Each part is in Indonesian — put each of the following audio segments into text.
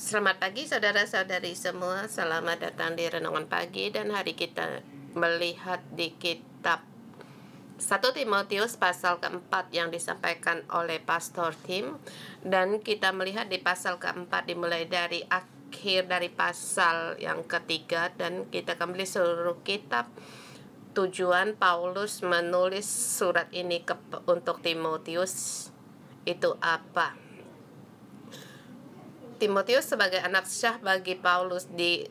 Selamat pagi saudara-saudari semua, selamat datang di Renungan Pagi dan hari kita melihat di kitab 1 Timotius pasal keempat yang disampaikan oleh Pastor Tim. Dan kita melihat di pasal keempat dimulai dari akhir dari pasal yang ketiga, dan kita akan melihat seluruh kitab. Tujuan Paulus menulis surat ini untuk Timotius itu apa? Timotius sebagai anak syah bagi Paulus di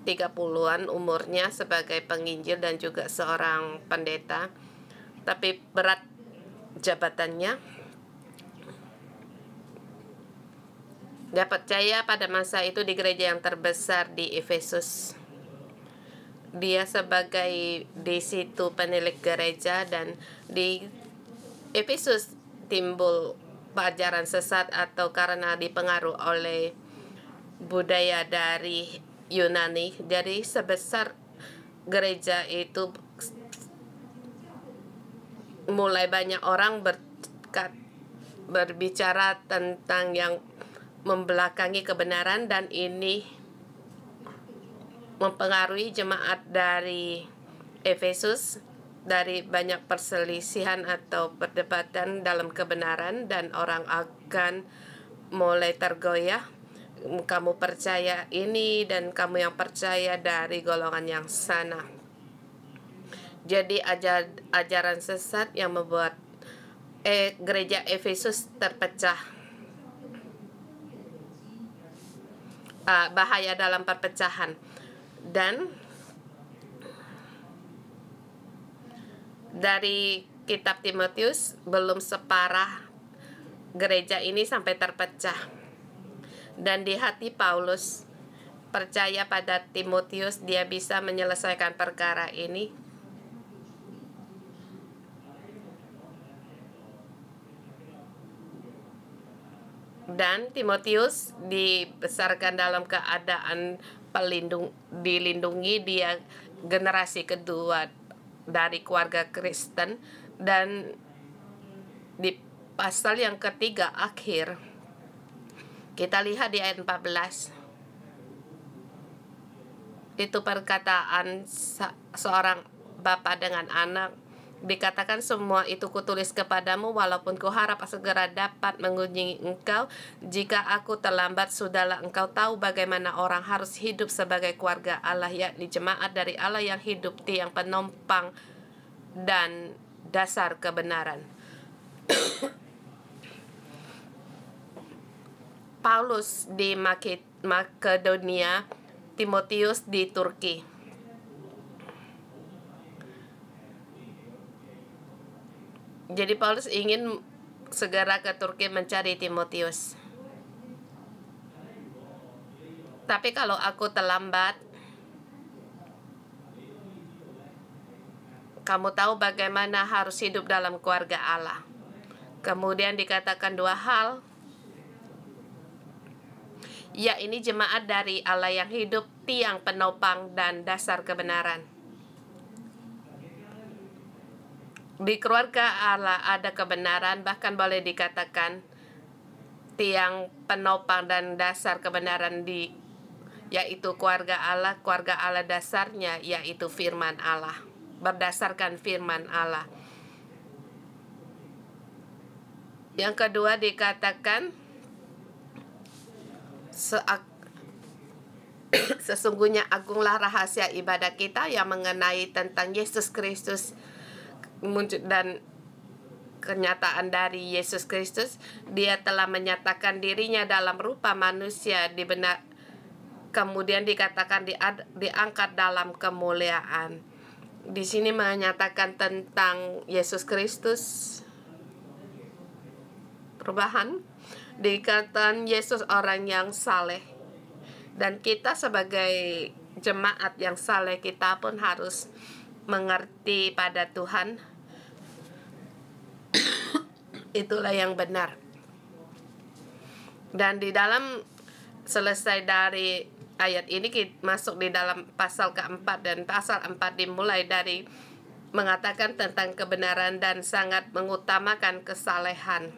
30-an umurnya sebagai penginjil dan juga seorang pendeta, tapi berat jabatannya. Dia percaya pada masa itu di gereja yang terbesar di Efesus. Dia sebagai di situ penilik gereja, dan di Efesus timbul ajaran sesat atau karena dipengaruhi oleh budaya dari Yunani. Jadi sebesar gereja itu mulai banyak orang berbicara tentang yang membelakangi kebenaran, dan ini mempengaruhi jemaat dari Efesus dari banyak perselisihan atau perdebatan dalam kebenaran, dan orang akan mulai tergoyah. Kamu percaya ini dan kamu yang percaya dari golongan yang sana. Jadi ajaran sesat yang membuat gereja Efesus terpecah. Bahaya dalam perpecahan. Dan dari kitab Timotius belum separah gereja ini sampai terpecah. Dan di hati Paulus percaya pada Timotius, dia bisa menyelesaikan perkara ini. Dan Timotius dibesarkan dalam keadaan dilindungi. Dia generasi kedua dari keluarga Kristen, dan di pasal yang ketiga akhir kita lihat di ayat 14, itu perkataan seorang bapa dengan anak. Dikatakan, semua itu kutulis kepadamu walaupun kuharap segera dapat mengunjungi engkau. Jika aku terlambat, sudahlah engkau tahu bagaimana orang harus hidup sebagai keluarga Allah, yakni jemaat dari Allah yang hidup, tiang penopang dan dasar kebenaran. Paulus di Makedonia, Timotius di Turki. Jadi Paulus ingin segera ke Turki mencari Timotius. Tapi kalau aku terlambat, kamu tahu bagaimana harus hidup dalam keluarga Allah. Kemudian dikatakan dua hal, ya, ini jemaat dari Allah yang hidup, tiang penopang dan dasar kebenaran. Di keluarga Allah ada kebenaran, bahkan boleh dikatakan tiang penopang dan dasar kebenaran yaitu keluarga Allah dasarnya yaitu firman Allah, berdasarkan firman Allah. Yang kedua dikatakan, sesungguhnya agunglah rahasia ibadah kita yang mengenai tentang Yesus Kristus dan kenyataan dari Yesus Kristus. Dia telah menyatakan dirinya dalam rupa manusia, kemudian dikatakan diangkat dalam kemuliaan. Di sini menyatakan tentang Yesus Kristus. Perubahan dikatakan Yesus orang yang saleh, dan kita sebagai jemaat yang saleh, kita pun harus mengerti pada Tuhan. Itulah yang benar. Dan di dalam selesai dari ayat ini, kita masuk di dalam pasal keempat, dan pasal 4 dimulai dari mengatakan tentang kebenaran dan sangat mengutamakan kesalehan.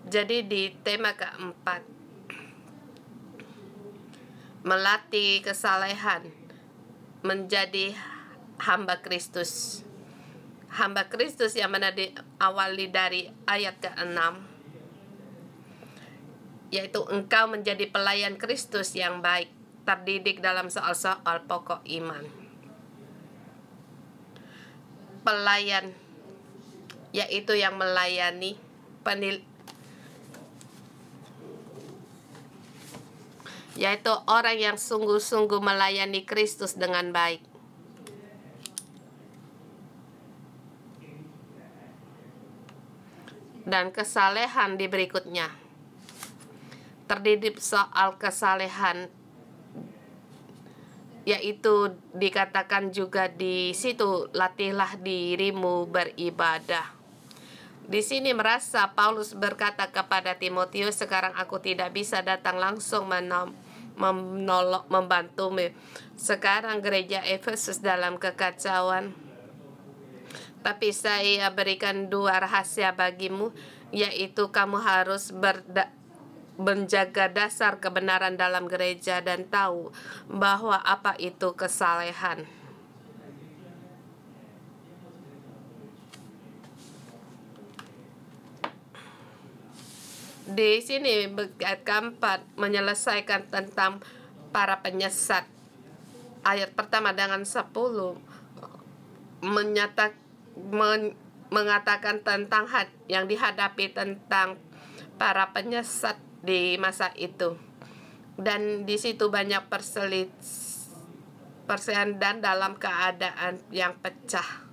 Jadi di tema keempat, melatih kesalehan menjadi hamba Kristus. Hamba Kristus yang mana diawali dari ayat ke-6, yaitu engkau menjadi pelayan Kristus yang baik, terdidik dalam soal-soal pokok iman. Pelayan, yaitu yang melayani, yaitu orang yang sungguh-sungguh melayani Kristus dengan baik. Dan kesalehan di berikutnya, terdidik soal kesalehan, yaitu dikatakan juga di situ, latihlah dirimu beribadah. Di sini merasa Paulus berkata kepada Timotius, sekarang aku tidak bisa datang langsung membantumu. Sekarang gereja Efesus dalam kekacauan, tapi saya berikan 2 rahasia bagimu, yaitu kamu harus menjaga dasar kebenaran dalam gereja dan tahu bahwa apa itu kesalehan. Di sini ayat keempat menyelesaikan tentang para penyesat. Ayat pertama dengan 10 mengatakan tentang yang dihadapi tentang para penyesat di masa itu. Dan di situ banyak perselisihan dan dalam keadaan yang pecah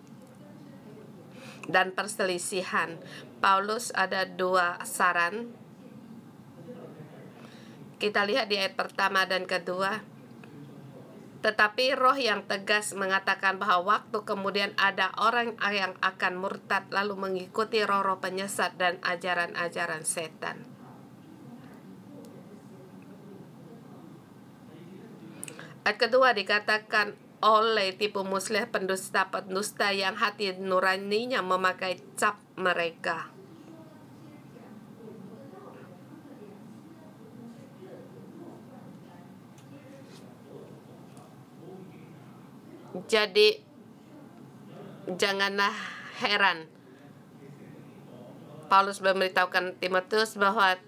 dan perselisihan. Paulus ada 2 saran. Kita lihat di ayat pertama dan kedua. Tetapi roh yang tegas mengatakan bahwa waktu kemudian ada orang yang akan murtad lalu mengikuti roh-roh penyesat dan ajaran-ajaran setan. Ayat kedua dikatakan oleh tipu muslim pendusta yang hati nuraninya memakai cap mereka. Jadi janganlah heran Paulus memberitahukan Timotius bahwa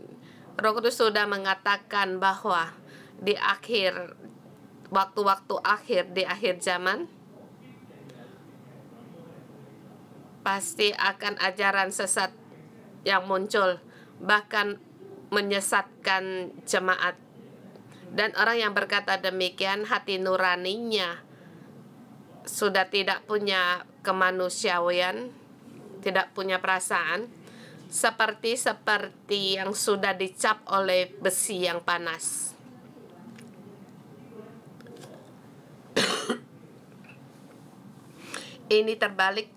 Roh Kudus sudah mengatakan bahwa di akhir waktu-waktu akhir, di akhir zaman pasti akan ajaran sesat yang muncul, bahkan menyesatkan jemaat. Dan orang yang berkata demikian hati nuraninya sudah tidak punya kemanusiaan, tidak punya perasaan, seperti yang sudah dicap oleh besi yang panas. Ini terbalik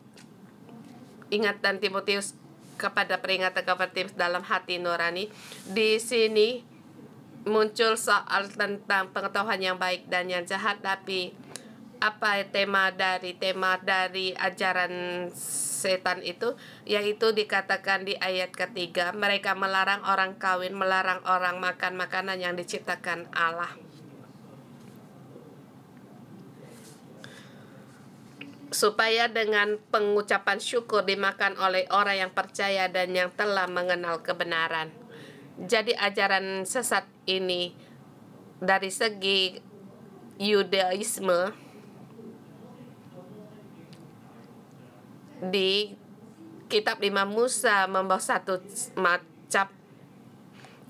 ingatan Timotius kepada peringatan kepada Timotius dalam hati nurani. Di sini muncul soal tentang pengetahuan yang baik dan yang jahat, tapi apa tema dari ajaran setan itu, yaitu dikatakan di ayat ketiga, mereka melarang orang kawin, melarang orang makan makanan yang diciptakan Allah. Supaya dengan pengucapan syukur dimakan oleh orang yang percaya dan yang telah mengenal kebenaran. Jadi ajaran sesat ini dari segi Yudaisme di kitab 5 Musa membawa satu macam,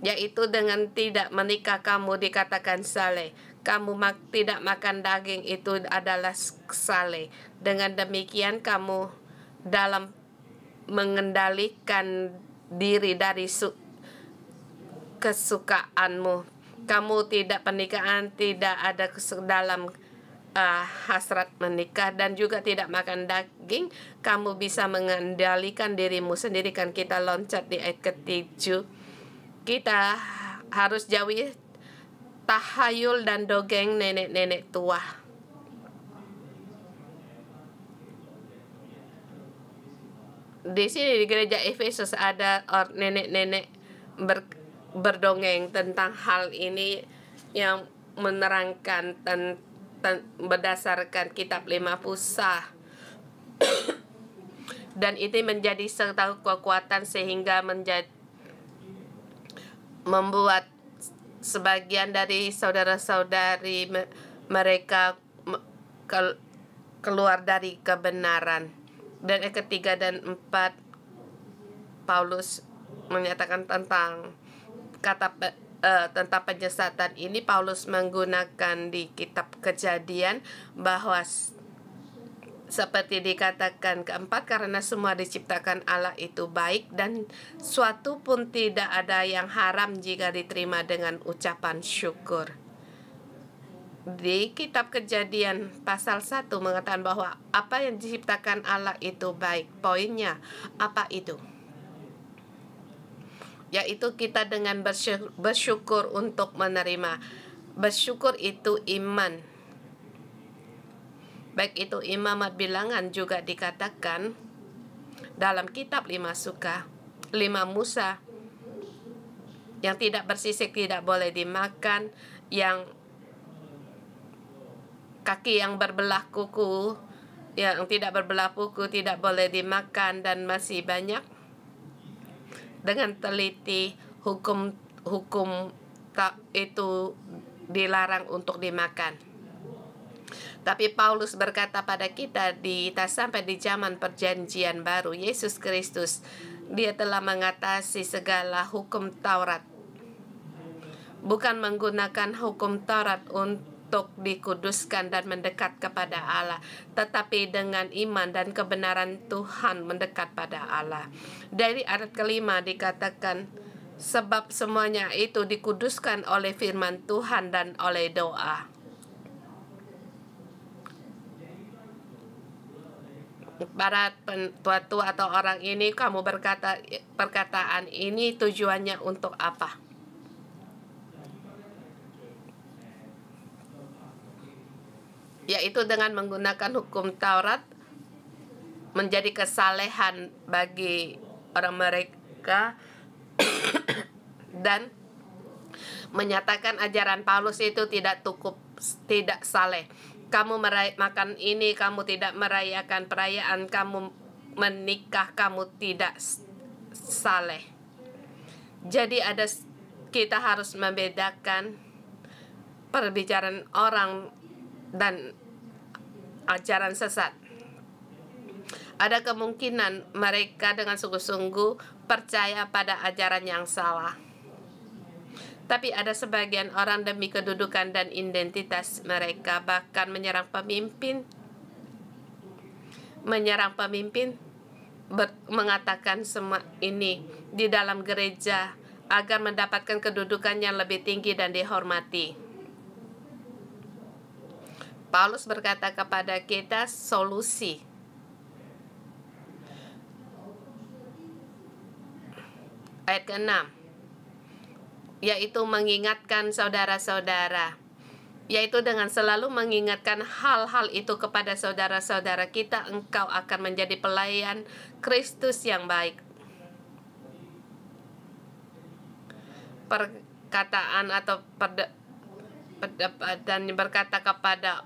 yaitu dengan tidak menikah kamu dikatakan saleh. Kamu tidak makan daging itu adalah saleh. Dengan demikian kamu dalam mengendalikan diri dari kesukaanmu. Kamu tidak pernikahan, tidak ada dalam hasrat menikah dan juga tidak makan daging, kamu bisa mengendalikan dirimu sendiri. Kan kita loncat di ayat ke-7. Kita harus jauhi tahayul dan dongeng nenek-nenek tua. Di sini di gereja Efesus ada nenek-nenek berdongeng tentang hal ini yang menerangkan berdasarkan kitab 5 pusah. Dan itu menjadi satu kekuatan sehingga membuat sebagian dari saudara-saudari mereka keluar dari kebenaran. Dan yang ketiga dan empat, Paulus menyatakan tentang tentang penyesatan ini. Paulus menggunakan di kitab Kejadian bahwa seperti dikatakan keempat, karena semua diciptakan Allah itu baik dan suatu pun tidak ada yang haram jika diterima dengan ucapan syukur. Di kitab Kejadian pasal 1 mengatakan bahwa apa yang diciptakan Allah itu baik. Poinnya apa itu? Yaitu kita dengan bersyukur untuk menerima. Bersyukur itu iman. Baik itu Imamat Bilangan juga dikatakan dalam kitab 5 Musa, yang tidak bersisik tidak boleh dimakan, yang kaki yang berbelah kuku, yang tidak berbelah kuku tidak boleh dimakan, dan masih banyak. Dengan teliti hukum itu dilarang untuk dimakan. Tapi Paulus berkata pada kita sampai di zaman perjanjian baru, Yesus Kristus, dia telah mengatasi segala hukum Taurat. Bukan menggunakan hukum Taurat untuk dikuduskan dan mendekat kepada Allah, tetapi dengan iman dan kebenaran Tuhan mendekat pada Allah. Dari ayat kelima dikatakan, sebab semuanya itu dikuduskan oleh firman Tuhan dan oleh doa. Para tua atau orang ini, kamu berkata perkataan ini tujuannya untuk apa? Yaitu dengan menggunakan hukum Taurat menjadi kesalehan bagi orang mereka dan menyatakan ajaran Paulus itu tidak saleh. Kamu makan ini, kamu tidak merayakan perayaan, kamu menikah, kamu tidak saleh. Jadi kita harus membedakan perbicaraan orang dan ajaran sesat. Ada kemungkinan mereka dengan sungguh-sungguh percaya pada ajaran yang salah. Tapi ada sebagian orang demi kedudukan dan identitas mereka bahkan menyerang pemimpin, mengatakan semua ini di dalam gereja agar mendapatkan kedudukan yang lebih tinggi dan dihormati. Paulus berkata kepada kita solusi. Ayat ke-6. Yaitu mengingatkan saudara-saudara, yaitu dengan selalu mengingatkan hal-hal itu kepada saudara-saudara kita, engkau akan menjadi pelayan Kristus yang baik. Perkataan atau dan berkata kepada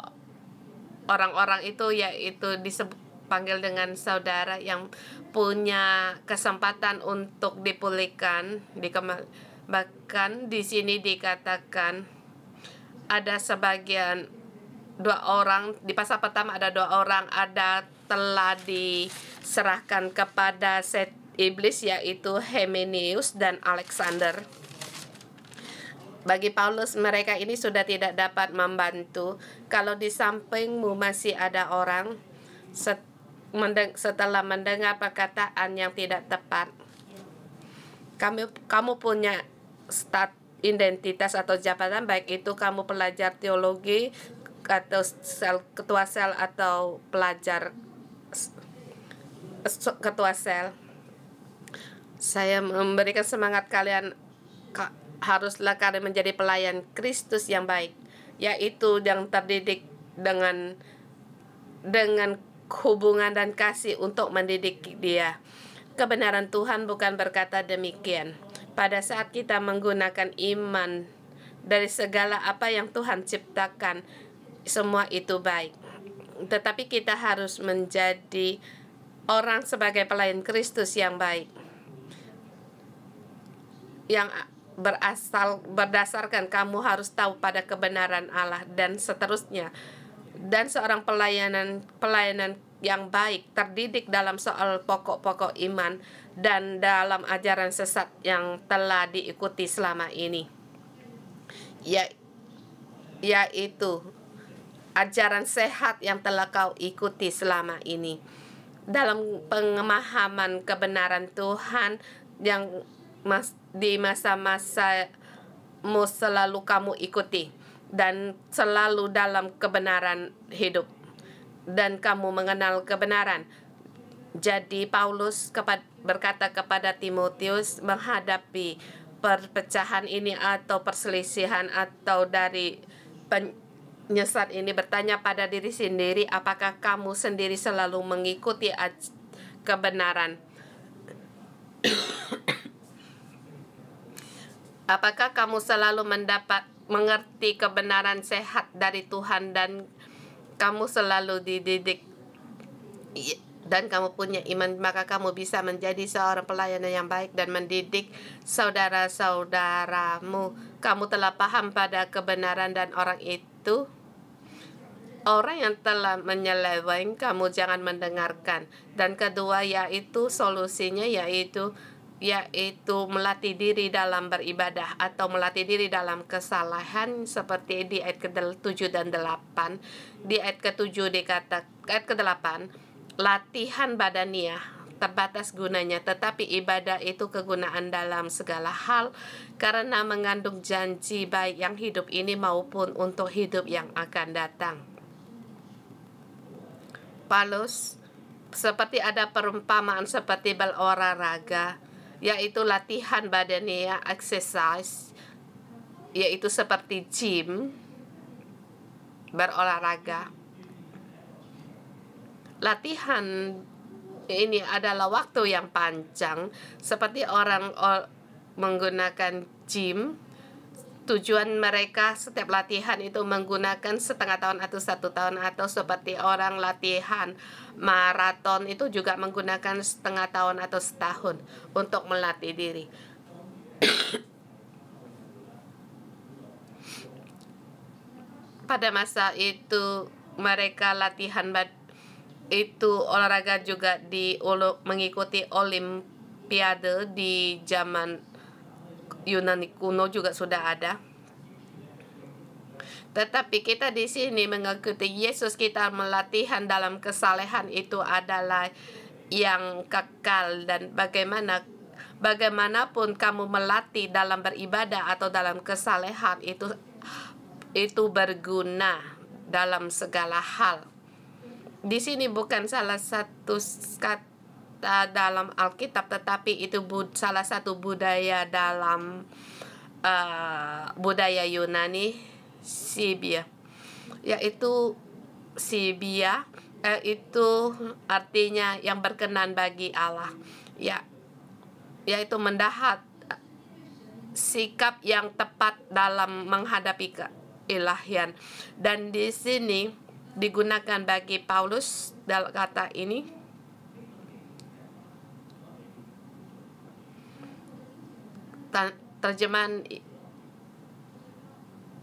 orang-orang itu, yaitu dipanggil dengan saudara yang punya kesempatan untuk dipulihkan, bahkan di sini dikatakan ada sebagian 2 orang, di pasal pertama ada 2 orang telah diserahkan kepada iblis, yaitu Hymenaeus dan Alexander. Bagi Paulus, mereka ini sudah tidak dapat membantu. Kalau di sampingmu masih ada orang setelah mendengar perkataan yang tidak tepat, kamu punya identitas atau jabatan, baik itu kamu pelajar teologi atau ketua sel atau pelajar ketua sel. Saya memberikan semangat kalian, haruslah kalian menjadi pelayan Kristus yang baik, yaitu yang terdidik dengan hubungan dan kasih untuk mendidik dia. Kebenaran Tuhan bukan berkata demikian. Pada saat kita menggunakan iman dari segala apa yang Tuhan ciptakan, semua itu baik. Tetapi kita harus menjadi orang sebagai pelayan Kristus yang baik, yang berdasarkan kamu harus tahu pada kebenaran Allah dan seterusnya. Dan seorang pelayanan yang baik terdidik dalam soal pokok-pokok iman dan dalam ajaran sesat yang telah diikuti selama ini, yaitu ajaran sehat yang telah kau ikuti selama ini dalam pemahaman kebenaran Tuhan yang di masa-masamu selalu kamu ikuti dan selalu dalam kebenaran hidup dan kamu mengenal kebenaran. Jadi Paulus berkata kepada Timotius, menghadapi perpecahan ini atau perselisihan atau dari penyesat ini, bertanya pada diri sendiri, apakah kamu sendiri selalu mengikuti kebenaran? Apakah kamu selalu mengerti kebenaran sehat dari Tuhan dan kamu selalu dididik dan kamu punya iman, maka kamu bisa menjadi seorang pelayan yang baik dan mendidik saudara-saudaramu. Kamu telah paham pada kebenaran dan orang yang telah menyeleweng kamu jangan mendengarkan. Dan kedua yaitu solusinya yaitu melatih diri dalam beribadah atau melatih diri dalam kesalahan, seperti di ayat ke-7 dan 8. Di ayat ke-7 ayat ke-8, latihan badaniah terbatas gunanya, tetapi ibadah itu kegunaan dalam segala hal karena mengandung janji baik yang hidup ini maupun untuk hidup yang akan datang. Paulus seperti ada perumpamaan seperti berolahraga, yaitu latihan badania, exercise, yaitu seperti gym, berolahraga. Latihan ini adalah waktu yang panjang, seperti orang menggunakan gym. Tujuan mereka setiap latihan itu menggunakan setengah tahun atau 1 tahun, atau seperti orang latihan maraton itu juga menggunakan setengah tahun atau setahun untuk melatih diri. Pada masa itu mereka latihan itu olahraga juga mengikuti olimpiade di zaman Yunani kuno juga sudah ada. Tetapi kita di sini mengikuti Yesus, kita melatihan dalam kesalehan itu adalah yang kekal, dan bagaimanapun kamu melatih dalam beribadah atau dalam kesalehan itu berguna dalam segala hal. Di sini bukan salah satu kata dalam Alkitab, tetapi itu salah satu budaya dalam budaya Yunani, Sibia, yaitu Sibia itu artinya yang berkenan bagi Allah, yaitu mendahat sikap yang tepat dalam menghadapi keilahian. Dan di sini digunakan bagi Paulus dalam kata ini. Terjemahan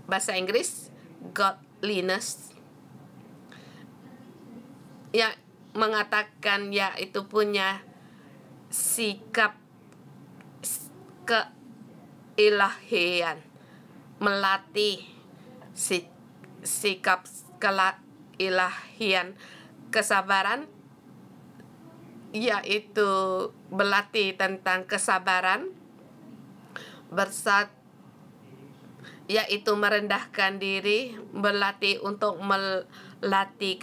bahasa Inggris, godliness, mengatakan itu punya sikap keilahian, melatih sikap keilahian, kesabaran, yaitu berlatih tentang kesabaran, yaitu merendahkan diri, berlatih untuk melatih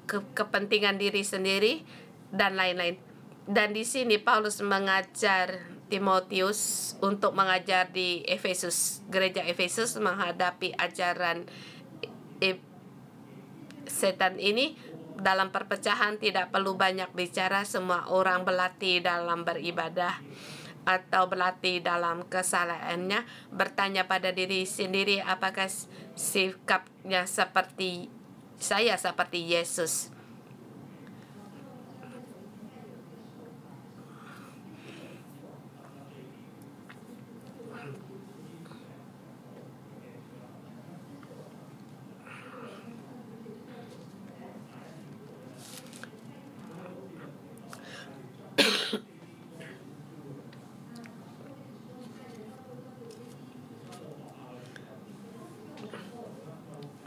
kepentingan diri sendiri dan lain-lain. Dan di sini Paulus mengajar Timotius untuk mengajar di Efesus, gereja Efesus, menghadapi ajaran setan ini. Dalam perpecahan tidak perlu banyak bicara, semua orang berlatih dalam beribadah atau berlatih dalam kesalahannya, bertanya pada diri sendiri apakah sikapnya seperti saya, seperti Yesus.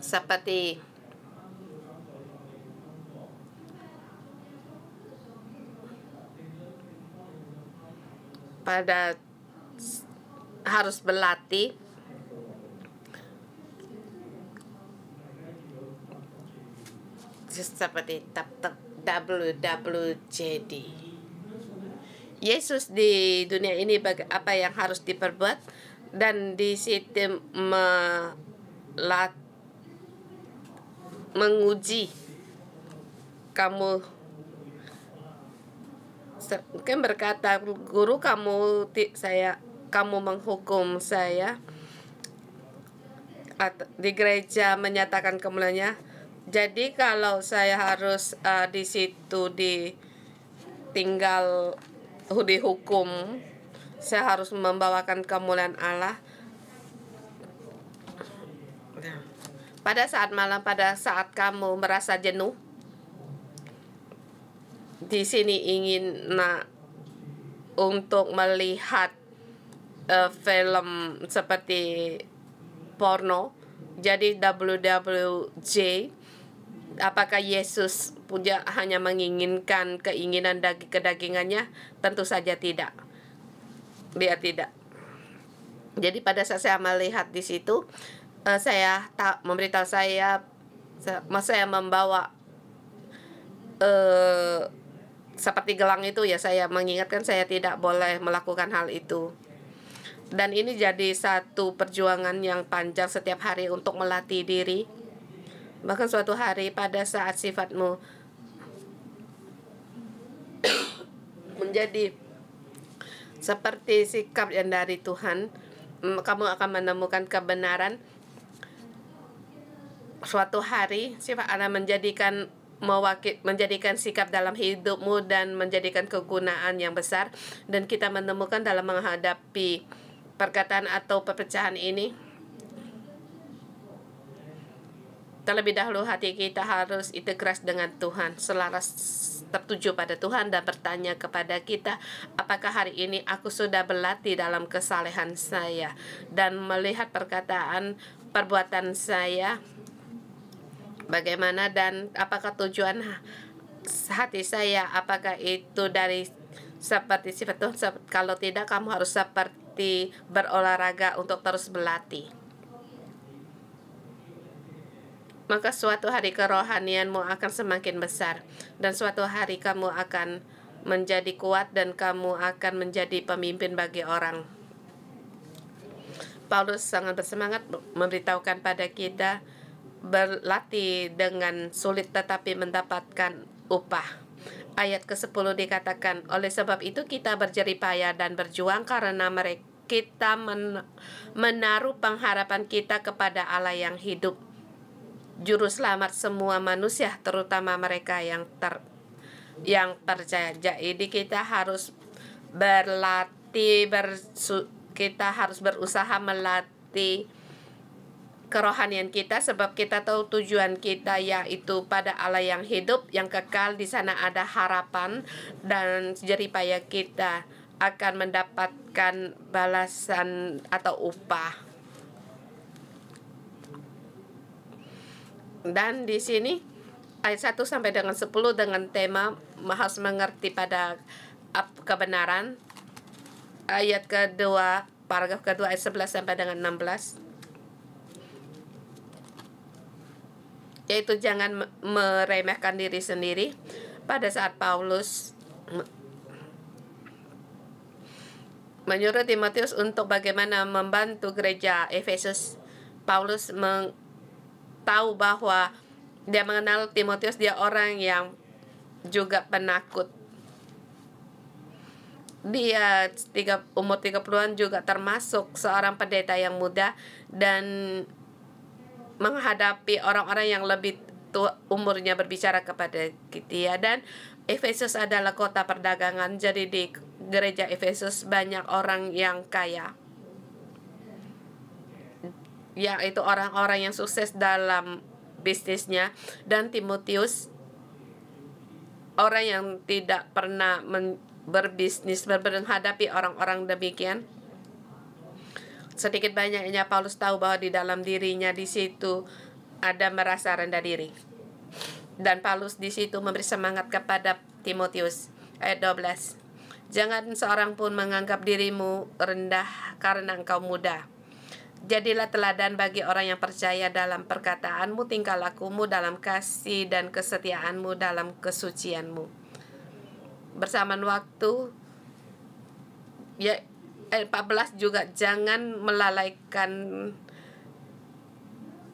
Seperti pada harus berlatih seperti WWJD. Yesus di dunia ini apa yang harus diperbuat, dan di situ menguji kamu. Mungkin berkata, guru, kamu menghukum saya. Di gereja menyatakan kemuliaannya. Jadi kalau saya harus di situ tinggal dihukum, saya harus membawakan kemuliaan Allah. Pada saat malam, pada saat kamu merasa jenuh, di sini ingin untuk melihat film seperti porno, jadi WWJ, apakah Yesus hanya menginginkan keinginan kedagingannya? Tentu saja tidak. Dia tidak. Jadi pada saat saya melihat di situ, saya memberitahu saya membawa seperti gelang itu, ya, saya mengingatkan saya tidak boleh melakukan hal itu. Dan ini jadi satu perjuangan yang panjang setiap hari untuk melatih diri. Bahkan suatu hari pada saat sifatmu menjadi seperti sikap yang dari Tuhan, kamu akan menemukan kebenaran. Suatu hari sifat Allah menjadikan sikap dalam hidupmu dan menjadikan kegunaan yang besar, dan kita menemukan dalam menghadapi perkataan atau perpecahan ini, terlebih dahulu hati kita harus integras dengan Tuhan, selaras tertuju pada Tuhan, dan bertanya kepada kita, apakah hari ini aku sudah berlatih dalam kesalehan saya, dan melihat perbuatan saya bagaimana, dan apakah tujuan hati saya, apakah itu dari seperti sifat Tuhan. Kalau tidak, kamu harus seperti berolahraga untuk terus berlatih. Maka suatu hari kerohanianmu akan semakin besar, dan suatu hari kamu akan menjadi kuat, dan kamu akan menjadi pemimpin bagi orang. Paulus sangat bersemangat memberitahukan pada kita, berlatih dengan sulit tetapi mendapatkan upah. Ayat ke-10 dikatakan, oleh sebab itu kita berjeripaya dan berjuang, karena kita menaruh pengharapan kita kepada Allah yang hidup, Juru Selamat semua manusia, terutama mereka yang percaya. Jadi kita harus berlatih, kita harus berusaha melatih kerohanian kita, sebab kita tahu tujuan kita, yaitu pada Allah yang hidup, yang kekal. Di sana ada harapan, dan jeripaya kita akan mendapatkan balasan atau upah. Dan di sini ayat 1 sampai dengan 10 dengan tema harus mengerti pada kebenaran. Ayat kedua, paragraf kedua, ayat 11 sampai dengan 16. Yaitu jangan meremehkan diri sendiri. Pada saat Paulus menyuruh Timotius untuk bagaimana membantu gereja Efesus, Paulus tahu bahwa dia mengenal Timotius, dia orang yang juga penakut. Dia umur 30-an juga termasuk seorang pendeta yang muda dan menghadapi orang-orang yang lebih tua umurnya berbicara kepada dia. Dan Efesus adalah kota perdagangan, jadi di gereja Efesus banyak orang yang kaya, yaitu orang-orang yang sukses dalam bisnisnya. Dan Timotius, orang yang tidak pernah berbisnis, menghadapi orang-orang demikian. Sedikit banyaknya Paulus tahu bahwa di dalam dirinya di situ ada merasa rendah diri. Dan Paulus di situ memberi semangat kepada Timotius. Ayat 12. Jangan seorang pun menganggap dirimu rendah karena engkau muda. Jadilah teladan bagi orang yang percaya dalam perkataanmu, tingkah lakumu, dalam kasih dan kesetiaanmu, dalam kesucianmu. Bersamaan waktu, ya, 14 juga, jangan melalaikan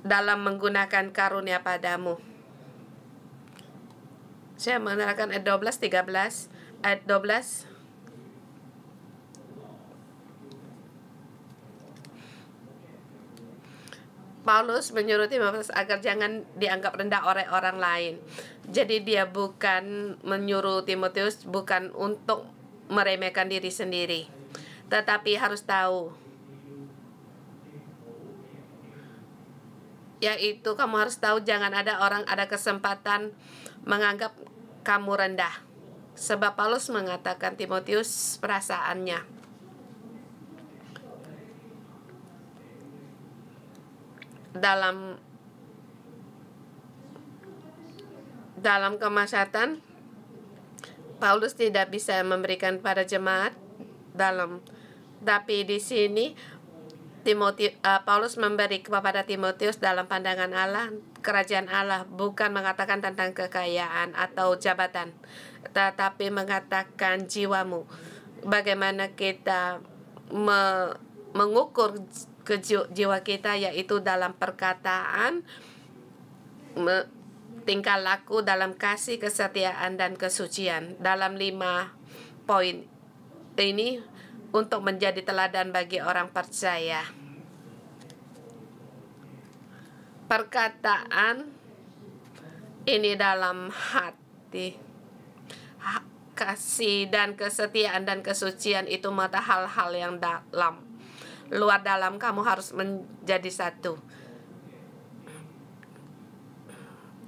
dalam menggunakan karunia padamu. Saya menerangkan ayat 12, 13, ayat 12. Paulus menyuruh Timotius agar jangan dianggap rendah oleh orang lain. Jadi dia bukan menyuruh Timotius bukan untuk meremehkan diri sendiri, tetapi harus tahu, yaitu kamu harus tahu jangan ada orang ada kesempatan menganggap kamu rendah. Sebab Paulus mengatakan Timotius perasaannya. Dalam kemaslahatan, Paulus tidak bisa memberikan pada jemaat tapi di sini Paulus memberi kepada Timotius dalam pandangan Allah, kerajaan Allah, bukan mengatakan tentang kekayaan atau jabatan, tetapi mengatakan jiwamu. Bagaimana kita mengukur ke jiwa kita, yaitu dalam perkataan, tingkah laku, dalam kasih, kesetiaan, dan kesucian. Dalam 5 poin ini untuk menjadi teladan bagi orang percaya. Perkataan ini dalam hati, kasih dan kesetiaan dan kesucian itu mata hal-hal yang dalam. Luar dalam kamu harus menjadi satu,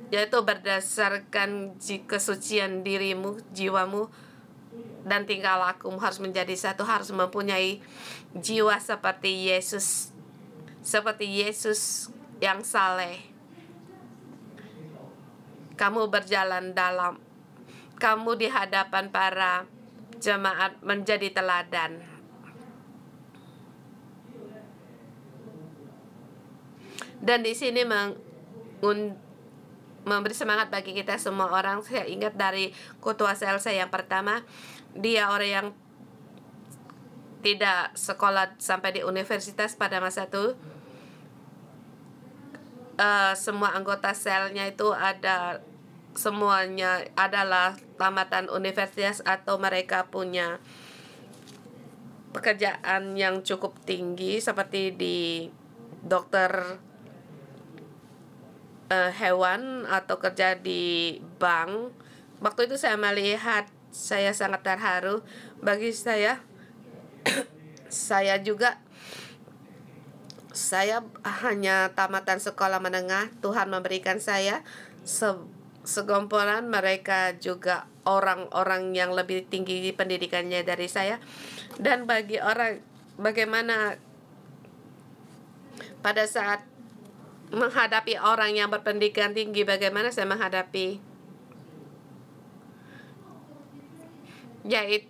yaitu berdasarkan kesucian dirimu, jiwamu, dan tingkah lakumu harus menjadi satu, harus mempunyai jiwa seperti Yesus yang saleh. Kamu berjalan kamu di hadapan para jemaat menjadi teladan. Dan di sini memberi semangat bagi kita semua orang. Saya ingat dari ketua sel saya yang pertama, dia orang yang tidak sekolah sampai di universitas pada masa itu. Semua anggota selnya itu semuanya adalah tamatan universitas atau mereka punya pekerjaan yang cukup tinggi seperti di dokter hewan atau kerja di bank. Waktu itu saya melihat, saya sangat terharu. Bagi saya saya hanya tamatan sekolah menengah. Tuhan memberikan saya segompolan mereka juga orang-orang yang lebih tinggi pendidikannya dari saya. Dan bagi orang, bagaimana pada saat menghadapi orang yang berpendidikan tinggi, bagaimana saya menghadapi, yaitu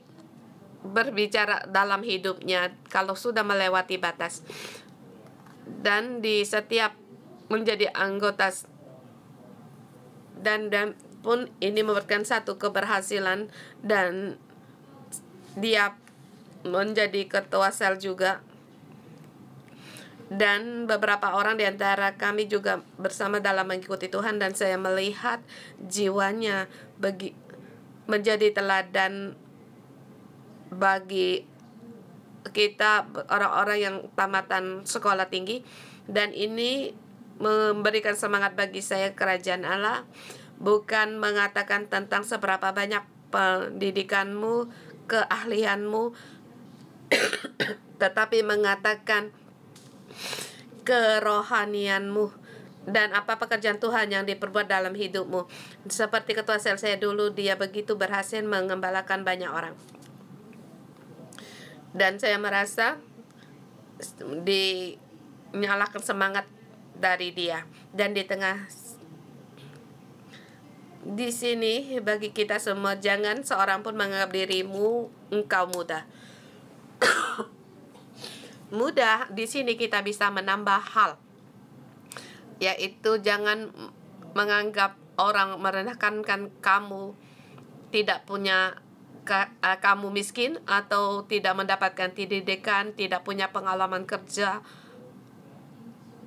berbicara dalam hidupnya kalau sudah melewati batas. Dan di setiap menjadi anggota dan pun ini memberikan satu keberhasilan, dan dia menjadi ketua sel juga. Dan beberapa orang di antara kami juga bersama dalam mengikuti Tuhan, dan saya melihat jiwanya menjadi teladan bagi kita orang-orang yang tamatan sekolah tinggi, dan ini memberikan semangat bagi saya. Kerajaan Allah bukan mengatakan tentang seberapa banyak pendidikanmu, keahlianmu, tetapi mengatakan kerohanianmu dan apa pekerjaan Tuhan yang diperbuat dalam hidupmu. Seperti ketua sel saya dulu, dia begitu berhasil mengembalakan banyak orang. Dan saya merasa dinyalakan semangat dari dia. Dan di tengah di sini bagi kita semua, jangan seorang pun menganggap dirimu engkau mudah. Mudah di sini kita bisa menambah hal, yaitu jangan menganggap orang merendahkan kamu tidak punya kamu miskin atau tidak mendapatkan pendidikan, tidak punya pengalaman kerja.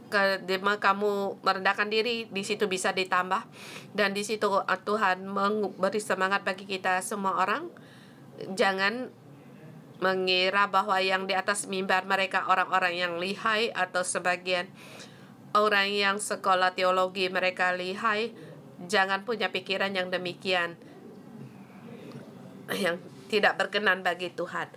Karena kamu merendahkan diri, di situ bisa ditambah, dan di situ Tuhan memberi semangat bagi kita semua orang. Jangan mengira bahwa yang di atas mimbar mereka orang-orang yang lihai, atau sebagian orang yang sekolah teologi mereka lihai. Jangan punya pikiran yang demikian, yang tidak berkenan bagi Tuhan.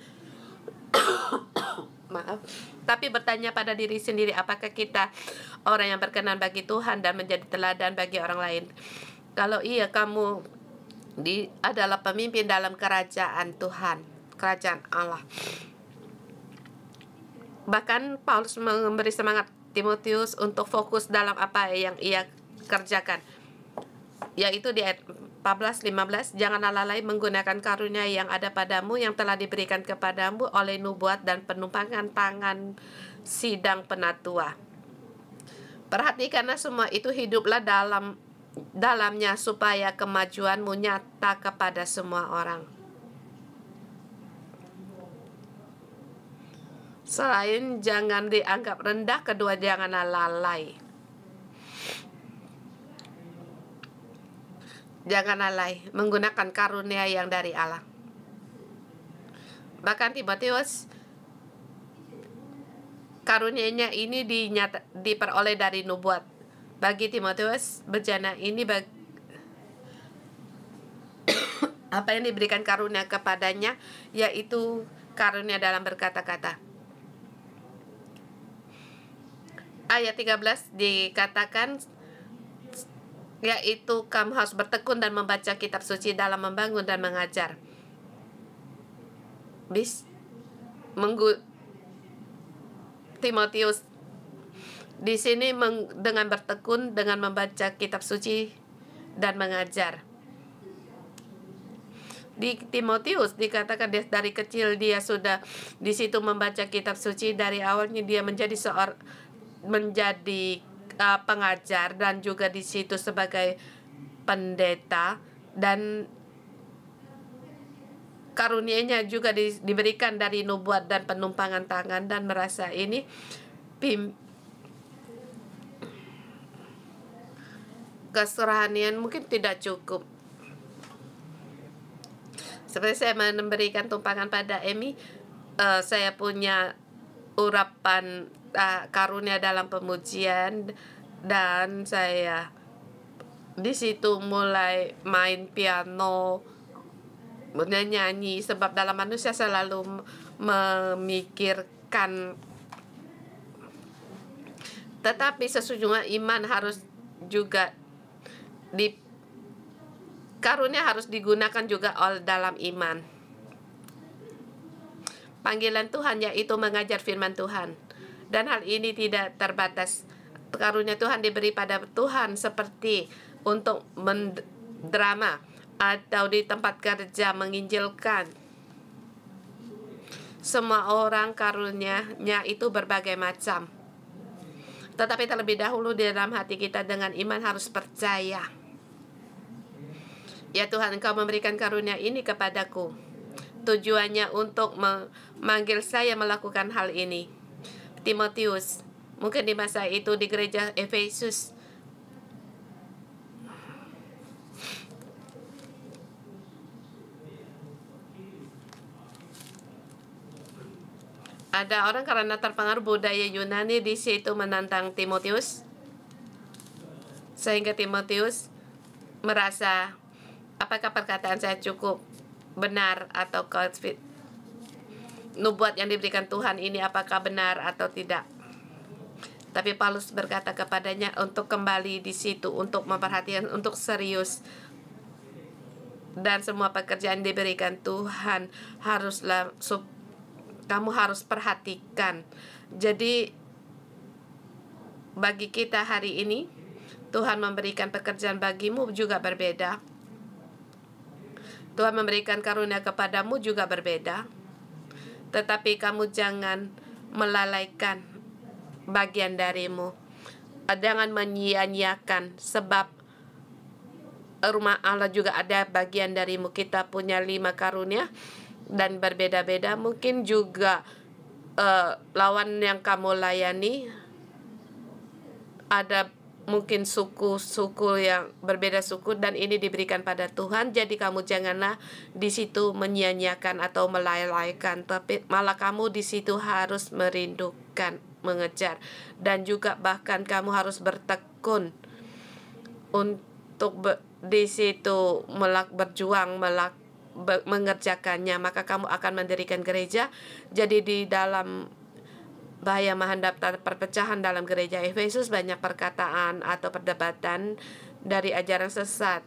Maaf. Tapi bertanya pada diri sendiri, apakah kita orang yang berkenan bagi Tuhan dan menjadi teladan bagi orang lain? Kalau iya, kamu adalah pemimpin dalam kerajaan Tuhan, kerajaan Allah. Bahkan Paulus memberi semangat Timotius untuk fokus dalam apa yang ia kerjakan, yaitu di ayat 14-15, janganlah lalai menggunakan karunia yang ada padamu, yang telah diberikan kepadamu oleh nubuat dan penumpangan tangan sidang penatua. Perhatikanlah semua itu, hiduplah dalamnya supaya kemajuanmu nyata kepada semua orang. Selain jangan dianggap rendah, kedua janganlah lalai. Jangan lalai menggunakan karunia yang dari Allah. Bahkan Timotius, karunia-Nya ini diperoleh dari nubuat. Bagi Timotius, bejana ini apa yang diberikan karunia kepadanya, yaitu karunia dalam berkata-kata. Ayat 13 dikatakan, yaitu kamu harus bertekun dan membaca kitab suci dalam membangun dan mengajar. Timotius di sini dengan bertekun, dengan membaca kitab suci dan mengajar. Di Timotius dikatakan dari kecil dia sudah di situ membaca kitab suci. Dari awalnya dia menjadi pengajar dan juga di situ sebagai pendeta, dan karunia-Nya juga diberikan dari nubuat dan penumpangan tangan, dan merasa ini keserahanian mungkin tidak cukup. Seperti saya memberikan tumpangan pada Emi, saya punya urapan karunia dalam pemujian, dan saya di situ mulai main piano, menyanyi, sebab dalam manusia selalu memikirkan, tetapi sesungguhnya iman harus juga karunia harus digunakan juga dalam iman. Panggilan Tuhan yaitu mengajar firman Tuhan. Dan hal ini tidak terbatas. Karunia Tuhan diberi pada Tuhan seperti untuk mendrama atau di tempat kerja menginjilkan. Semua orang karunia-Nya itu berbagai macam. Tetapi terlebih dahulu di dalam hati kita dengan iman harus percaya. Ya Tuhan, Engkau memberikan karunia ini kepadaku. Tujuannya untuk memanggil saya melakukan hal ini. Timotius, mungkin di masa itu di gereja Efesus, Ada orang karena terpengaruh budaya Yunani di situ menantang Timotius, sehingga Timotius merasa apakah perkataan saya cukup benar atau nubuat yang diberikan Tuhan ini apakah benar atau tidak. Tapi Paulus berkata kepadanya untuk kembali di situ, untuk memperhatikan, untuk serius. Dan semua pekerjaan diberikan Tuhan haruslah kamu harus perhatikan. Jadi bagi kita hari ini Tuhan memberikan pekerjaan bagimu juga berbeda. Tuhan memberikan karunia kepadamu juga berbeda. Tetapi kamu jangan melalaikan bagian darimu. Jangan menyia-nyiakan, sebab rumah Allah juga ada bagian darimu. Kita punya 5 karunia dan berbeda-beda. Mungkin juga lawan yang kamu layani ada mungkin suku-suku yang berbeda suku, dan ini diberikan pada Tuhan. Jadi kamu janganlah di situ menyia-nyiakan atau melalaikan, tapi malah kamu di situ harus merindukan, mengejar, dan juga bahkan kamu harus bertekun untuk di situ berjuang mengerjakannya. Maka kamu akan mendirikan gereja. Jadi di dalam bahaya menghadap perpecahan dalam gereja Efesus, banyak perkataan atau perdebatan dari ajaran sesat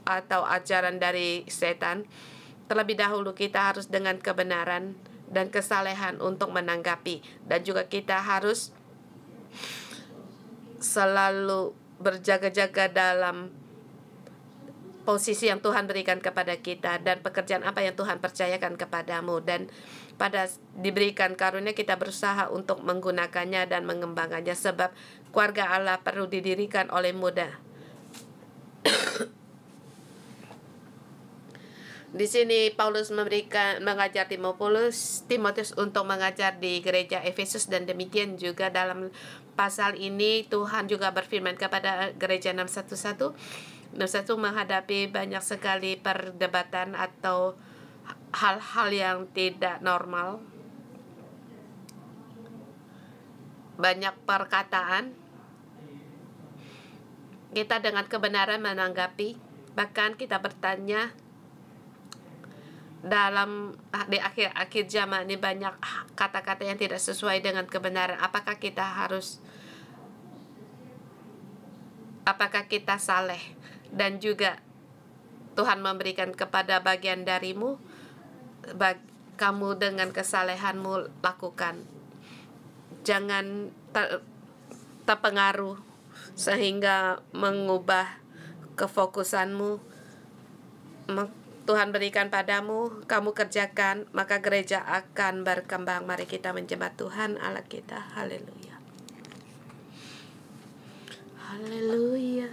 atau ajaran dari setan. Terlebih dahulu kita harus dengan kebenaran dan kesalehan untuk menanggapi, dan juga kita harus selalu berjaga-jaga dalam posisi yang Tuhan berikan kepada kita dan pekerjaan apa yang Tuhan percayakan kepadamu. Dan pada diberikan karunia kita berusaha untuk menggunakannya dan mengembangkannya, sebab keluarga Allah perlu didirikan oleh muda. Di sini Paulus mengajar Timotius untuk mengajar di gereja Efesus, dan demikian juga dalam pasal ini Tuhan juga berfirman kepada gereja 611 menghadapi banyak sekali perdebatan atau hal-hal yang tidak normal, banyak perkataan. Kita dengan kebenaran menanggapi, bahkan kita bertanya di akhir zaman ini banyak kata-kata yang tidak sesuai dengan kebenaran. Apakah kita saleh? Dan juga Tuhan memberikan kepada bagian darimu, kamu dengan kesalehanmu lakukan. Jangan terpengaruh sehingga mengubah kefokusanmu. Tuhan berikan padamu, kamu kerjakan, maka gereja akan berkembang. Mari kita menyembah Tuhan Allah kita. Haleluya. Haleluya.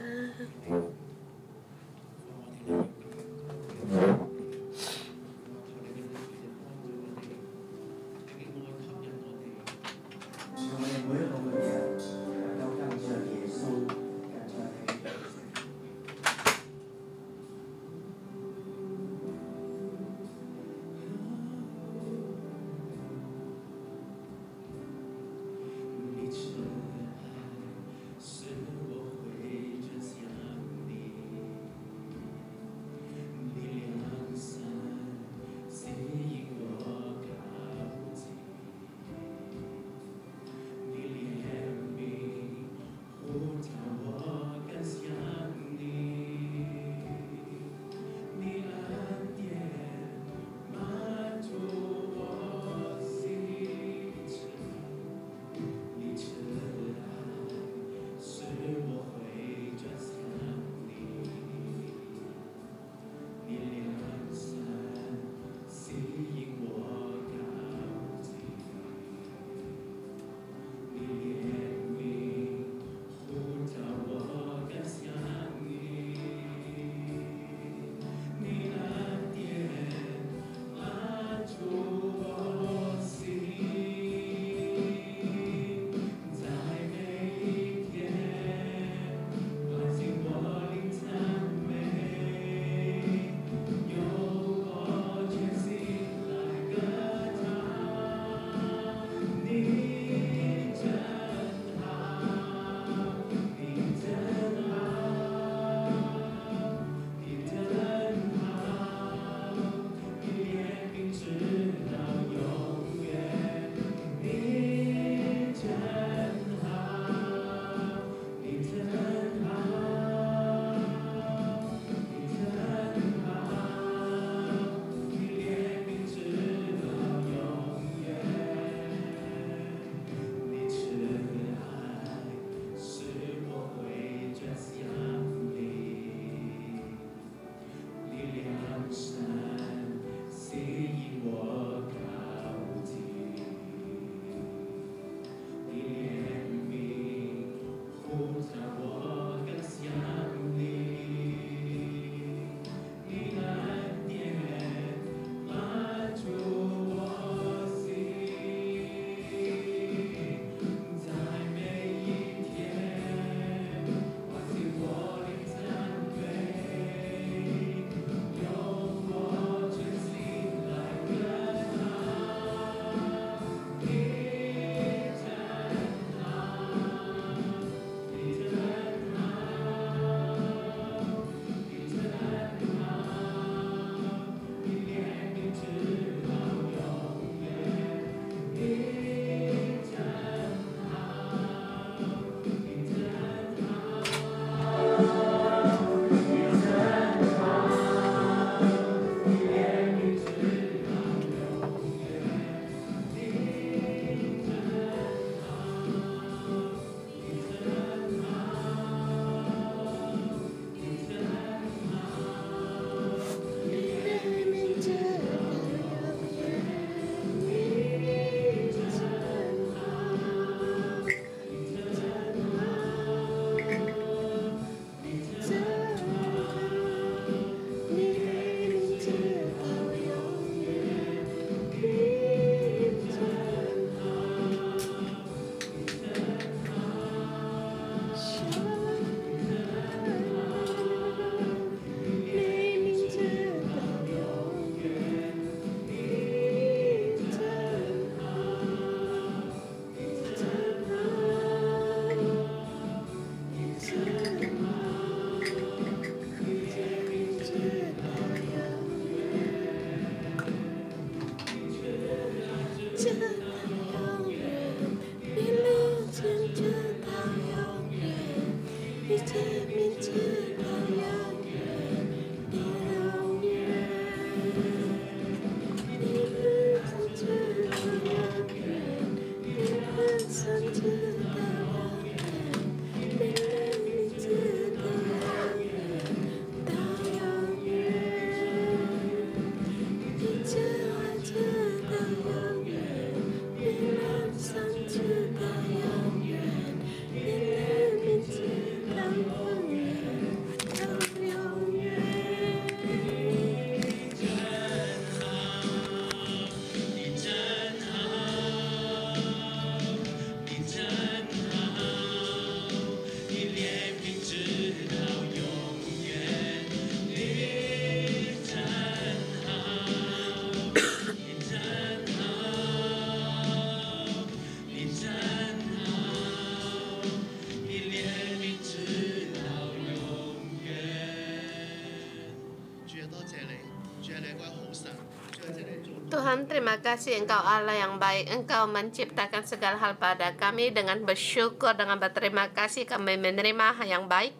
Tuhan, terima kasih Engkau Allah yang baik. Engkau menciptakan segala hal pada kami. Dengan bersyukur, dengan berterima kasih, kami menerima yang baik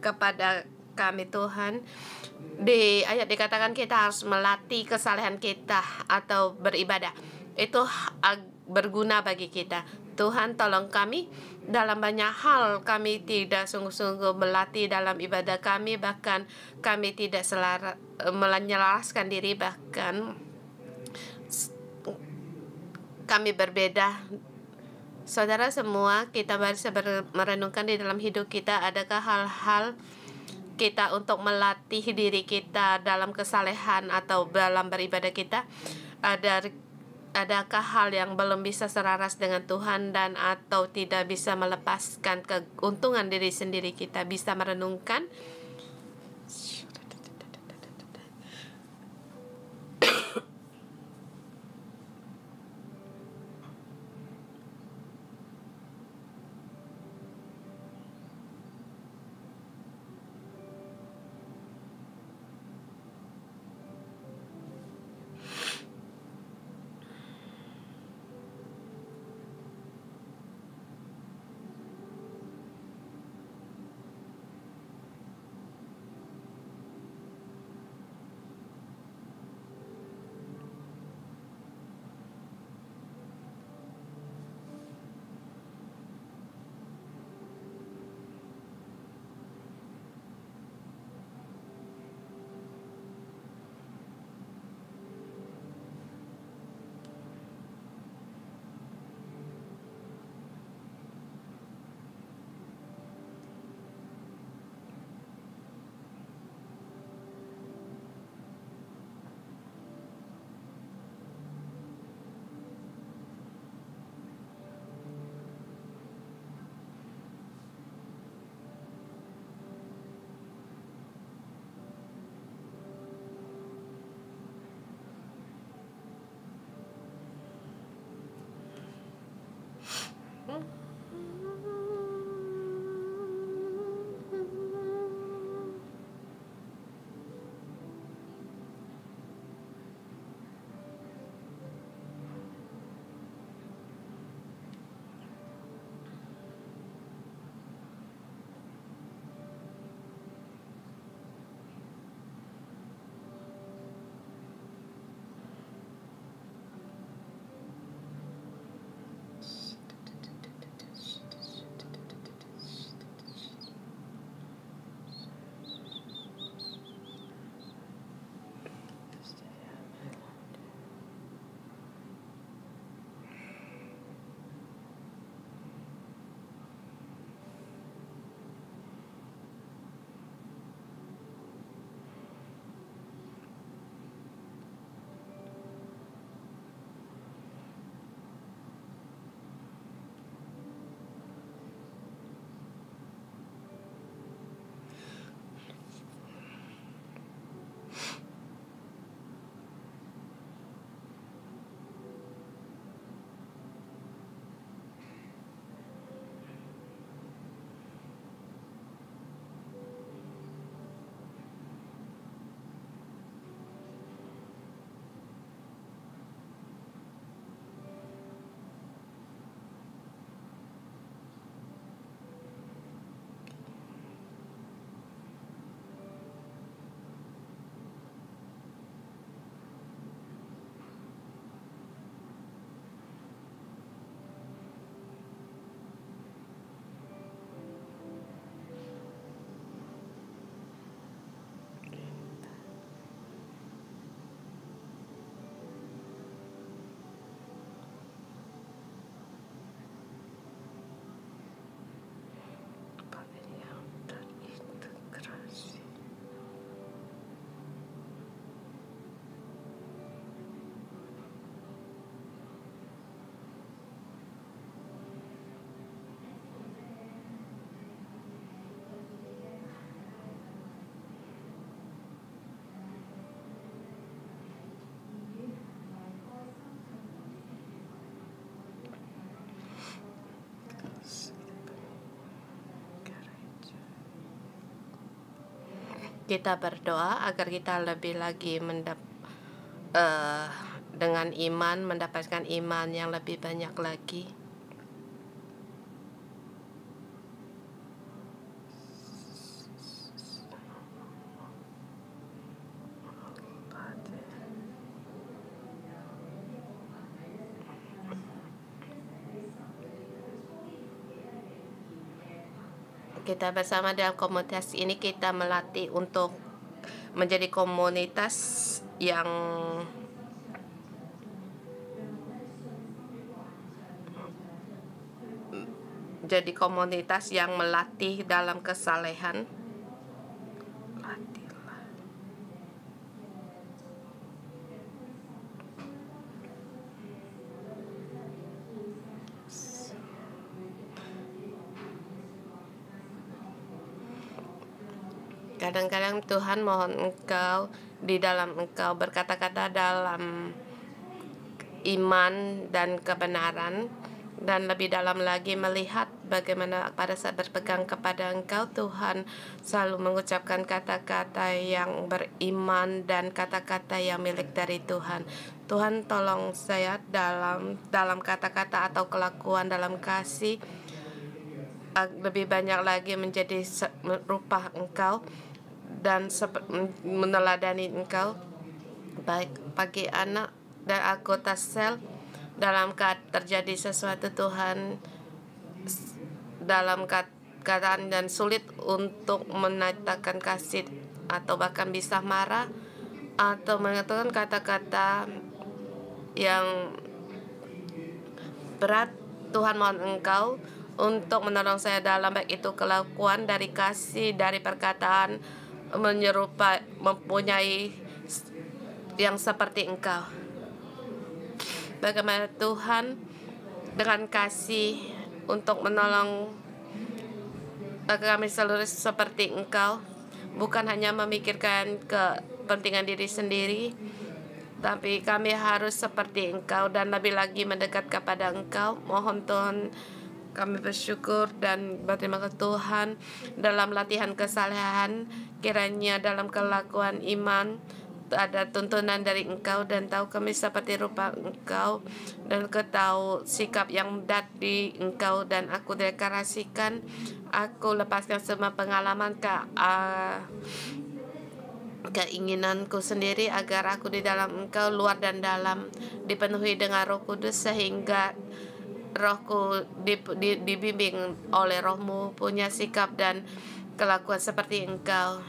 kepada kami, Tuhan. Di ayat dikatakan kita harus melatih kesalehan kita atau beribadah. Itu berguna bagi kita. Tuhan, tolong kami dalam banyak hal. Kami tidak sungguh-sungguh melatih dalam ibadah kami, bahkan kami tidak menyelaraskan diri, bahkan kami berbeda. Saudara semua, kita bisa merenungkan di dalam hidup kita, adakah hal-hal kita untuk melatih diri kita dalam kesalehan atau dalam beribadah kita? Adakah hal yang belum bisa selaras dengan Tuhan dan atau tidak bisa melepaskan keuntungan diri sendiri? Kita bisa merenungkan. Kita berdoa agar kita lebih lagi dengan iman mendapatkan iman yang lebih banyak lagi. Kita bersama dalam komunitas ini, kita melatih untuk menjadi komunitas yang melatih dalam kesalehan. Kadang-kadang Tuhan mohon Engkau di dalam Engkau berkata-kata dalam iman dan kebenaran, dan lebih dalam lagi melihat bagaimana pada saat berpegang kepada Engkau, Tuhan selalu mengucapkan kata-kata yang beriman dan kata-kata yang milik dari Tuhan. Tuhan, tolong saya dalam kata-kata atau kelakuan dalam kasih lebih banyak lagi menjadi rupa Engkau dan meneladani Engkau, baik bagi anak dan anggota sel dalam terjadi sesuatu, Tuhan, dalam keadaan dan sulit untuk menyatakan kasih atau bahkan bisa marah atau mengatakan kata-kata yang berat. Tuhan, mohon Engkau untuk menolong saya dalam baik itu kelakuan dari kasih, dari perkataan, mempunyai yang seperti Engkau. Bagaimana Tuhan dengan kasih untuk menolong kami seluruh seperti Engkau, bukan hanya memikirkan kepentingan diri sendiri, tapi kami harus seperti Engkau dan lebih lagi mendekat kepada Engkau. Mohon Tuhan, kami bersyukur dan berterima kasih Tuhan dalam latihan kesalehan, kiranya dalam kelakuan iman ada tuntunan dari Engkau dan tahu kami seperti rupa Engkau dan ketahu sikap yang dari Engkau, dan aku deklarasikan, aku lepaskan semua pengalaman keinginanku sendiri agar aku di dalam Engkau, luar dan dalam, dipenuhi dengan Roh Kudus sehingga rohku dibimbing oleh Rohmu, punya sikap dan kelakuan seperti Engkau.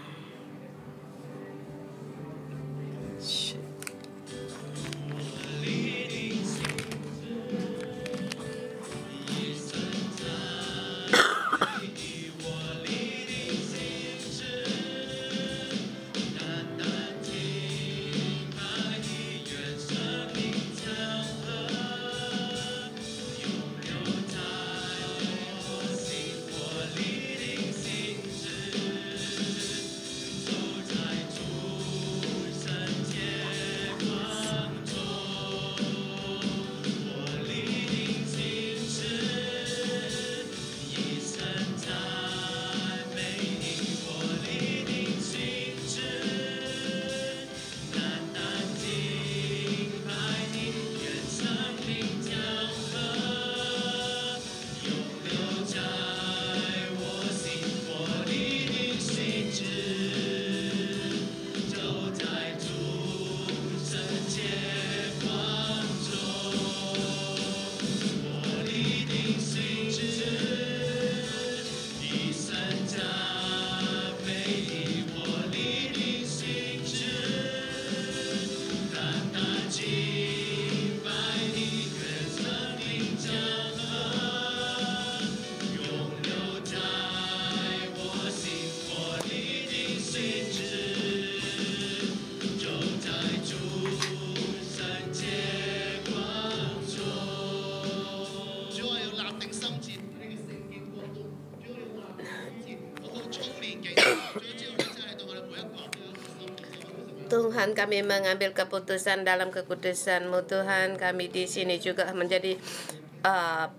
Tuhan, kami mengambil keputusan dalam kekudusan-Mu. Tuhan, kami di sini juga menjadi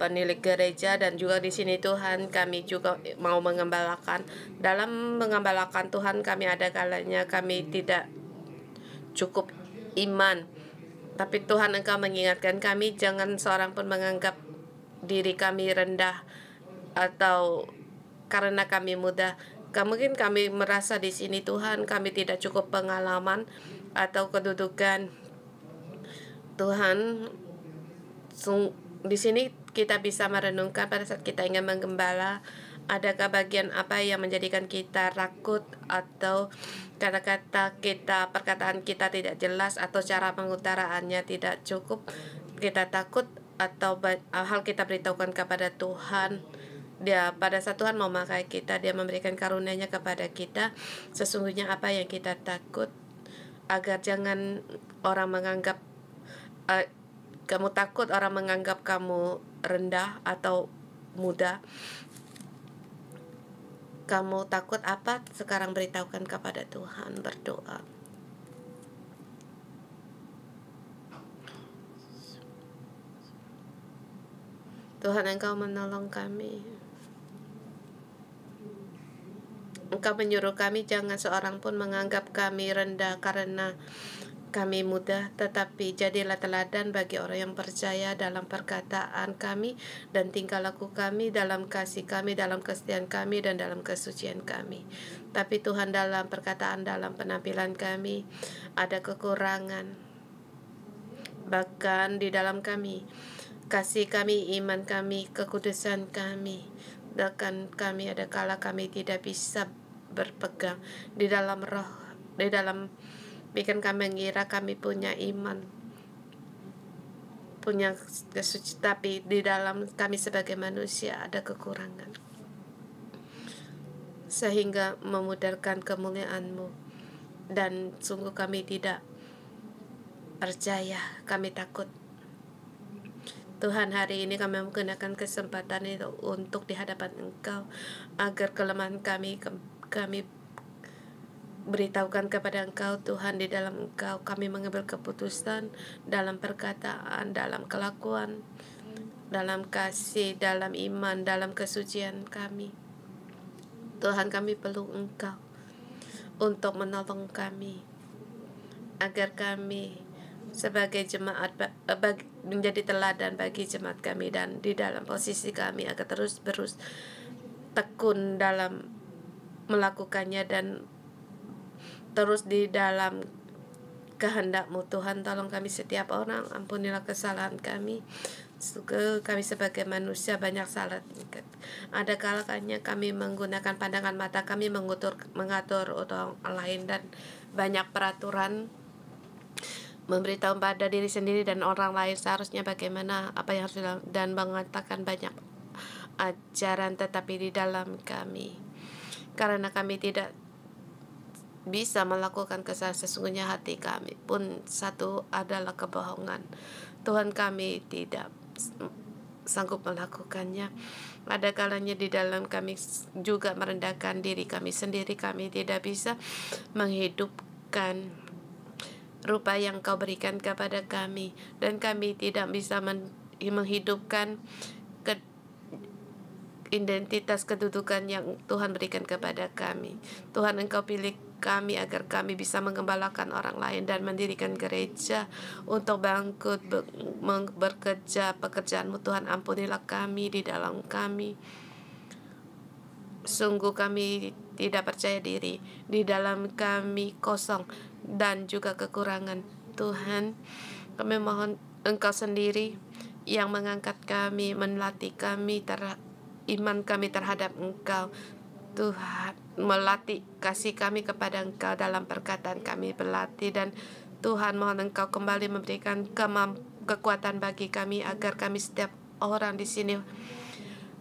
penilik gereja, dan juga di sini Tuhan kami juga mau mengembalakan. Dalam mengembalakan Tuhan, kami ada kalanya kami tidak cukup iman, tapi Tuhan Engkau mengingatkan kami jangan seorang pun menganggap diri kami rendah atau karena kami muda. Mungkin kami merasa di sini Tuhan kami tidak cukup pengalaman atau kedudukan. Tuhan, di sini kita bisa merenungkan pada saat kita ingin menggembala, adakah bagian apa yang menjadikan kita takut, atau kata-kata kita, perkataan kita tidak jelas, atau cara pengutaraannya tidak cukup. Kita takut atau hal kita beritahukan kepada Tuhan. Dia pada saat Tuhan mau memakai kita, Dia memberikan karunia-Nya kepada kita. Sesungguhnya apa yang kita takut, agar jangan orang menganggap kamu takut orang menganggap kamu rendah atau muda. Kamu takut apa? Sekarang beritahukan kepada Tuhan, berdoa. Tuhan, Engkau menolong kami. Engkau menyuruh kami jangan seorang pun menganggap kami rendah karena kami muda, tetapi jadilah teladan bagi orang yang percaya dalam perkataan kami dan tingkah laku kami, dalam kasih kami, dalam kesetiaan kami, dan dalam kesucian kami. Tapi Tuhan, dalam perkataan, dalam penampilan kami ada kekurangan, bahkan di dalam kami, kasih kami, iman kami, kekudusan kami, bahkan kami ada kala kami tidak bisa berpegang di dalam roh, di dalam bikin kami mengira kami punya iman, punya kesucian, tapi di dalam kami sebagai manusia ada kekurangan, sehingga memudarkan kemuliaan-Mu. Dan sungguh kami tidak percaya, kami takut. Tuhan, hari ini kami menggunakan kesempatan itu untuk di hadapan Engkau, agar kelemahan kami beritahukan kepada Engkau. Tuhan, di dalam Engkau kami mengambil keputusan dalam perkataan, dalam kelakuan, dalam kasih, dalam iman, dalam kesucian kami. Tuhan, kami perlu Engkau untuk menolong kami, agar kami sebagai jemaat menjadi teladan bagi jemaat kami, dan di dalam posisi kami agar terus tekun dalam melakukannya dan terus di dalam kehendak-Mu. Tuhan, tolong kami setiap orang, ampunilah kesalahan kami. Kami sebagai manusia banyak salah tingkat. Ada kalanya kami menggunakan pandangan mata kami mengatur orang lain, dan banyak peraturan memberitahu pada diri sendiri dan orang lain seharusnya bagaimana, apa yang harus dilakukan, dan mengatakan banyak ajaran tetapi di dalam kami, karena kami tidak bisa melakukan kesalahan, sesungguhnya hati kami pun satu adalah kebohongan. Tuhan, kami tidak sanggup melakukannya. Ada kalanya di dalam kami juga merendahkan diri kami sendiri. Kami tidak bisa menghidupkan rupa yang Kau berikan kepada kami, dan kami tidak bisa menghidupkan identitas kedudukan yang Tuhan berikan kepada kami. Tuhan, Engkau pilih kami agar kami bisa mengembalakan orang lain dan mendirikan gereja untuk bangkit bekerja pekerjaan-Mu. Tuhan, ampunilah kami di dalam kami. Sungguh kami tidak percaya diri, di dalam kami kosong dan juga kekurangan. Tuhan, kami mohon Engkau sendiri yang mengangkat kami, melatih kami iman kami terhadap Engkau. Tuhan, melatih kasih kami kepada Engkau dalam perkataan kami berlatih, dan Tuhan, mohon Engkau kembali memberikan kekuatan bagi kami agar kami setiap orang di sini